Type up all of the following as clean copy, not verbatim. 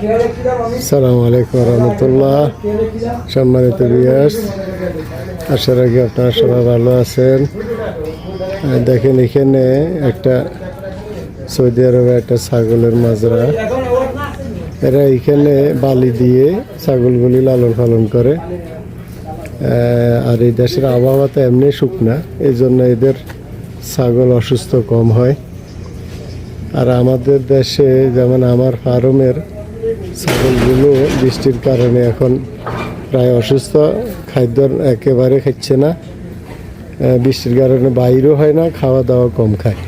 আসসালামু আলাইকুম রহমতুল্লাহ। সম্মানিত ভিউয়ার্স, আসার আগে আপনারা সবাই ভালো আছেন। দেখেন এখানে একটা সৌদি আরবে একটা ছাগলের মাজরা। এরা এখানে বালি দিয়ে ছাগলগুলি লালন পালন করে। আর এই দেশের আবহাওয়া তো এমনি শুকনা, এই জন্য এদের ছাগল অসুস্থ কম হয়। আর আমাদের দেশে যেমন আমার ফার্মের ছাগলগুলো বৃষ্টির কারণে এখন প্রায় অসুস্থ, খাদ্য একেবারে খাচ্ছে না, বৃষ্টির কারণে বাইরেও হয় না, খাওয়া দাওয়া কম খায়।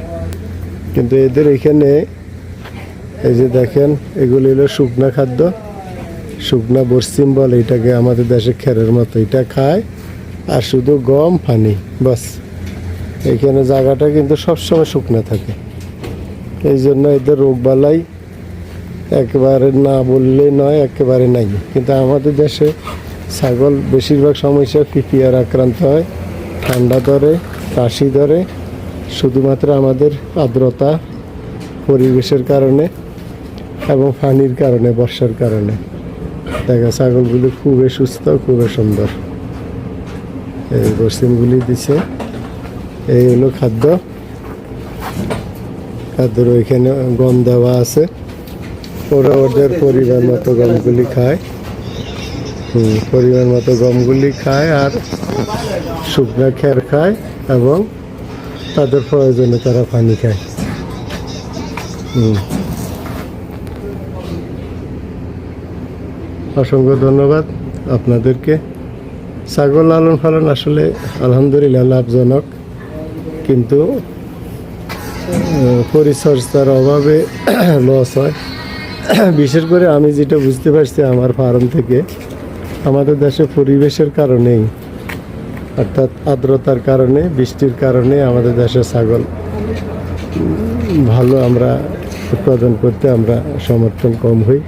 কিন্তু এদের এখানে এই যে দেখেন, এগুলি হলো শুকনা খাদ্য, শুকনা বর্সিম বলে এটাকে, আমাদের দেশে খেরের মতো এটা খায়। আর শুধু গম পানি বাস। এখানে জায়গাটা কিন্তু সবসময় শুকনা থাকে, এই জন্য এদের রোগবালাই একেবারে না বললেই নয়, একেবারে নাই। কিন্তু আমাদের দেশে ছাগল বেশিরভাগ সমস্যা পিপিআর আক্রান্ত হয়, ঠান্ডা ধরে, কাশি ধরে, শুধুমাত্র আমাদের আর্দ্রতা পরিবেশের কারণে এবং পানির কারণে, বর্ষার কারণে। দেখা ছাগলগুলি খুবই সুস্থ, খুবই সুন্দর। এই বর্ষিমগুলি দিছে, এই হলো খাদ্য। খাদ্যের ওইখানে গম দেওয়া আছে, ওরা ওদের পরিমাণ মতো গমগুলি খায়। পরিমাণ মতো গমগুলি খায় আর শুকনা খের খায় এবং তাদের প্রয়োজনে তারা পানি খায়। অসংখ্য ধন্যবাদ আপনাদেরকে। ছাগল লালন পালন আসলে আলহামদুলিল্লাহ লাভজনক, কিন্তু পরিচর্যার অভাবে লস হয়। বিশেষ করে আমি যেটা বুঝতে পারছি আমার ফার্ম থেকে, আমাদের দেশে পরিবেশের কারণেই, অর্থাৎ আর্দ্রতার কারণে, বৃষ্টির কারণে আমাদের দেশে ছাগল ভালো আমরা উৎপাদন করতে আমরা সমর্থন কম হই।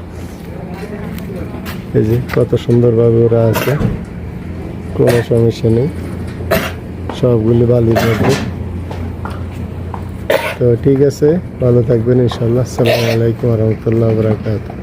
এই যে কত সুন্দরভাবে ওরা আছে, কোনো সমস্যা নেই, সবগুলি বালির মধ্যে। তো ঠিক আছে, ভালো থাকবেন ইনশাল্লাহ। আসসালামু আলাইকুম রহমতুল্লাহ বারাকাতুহু।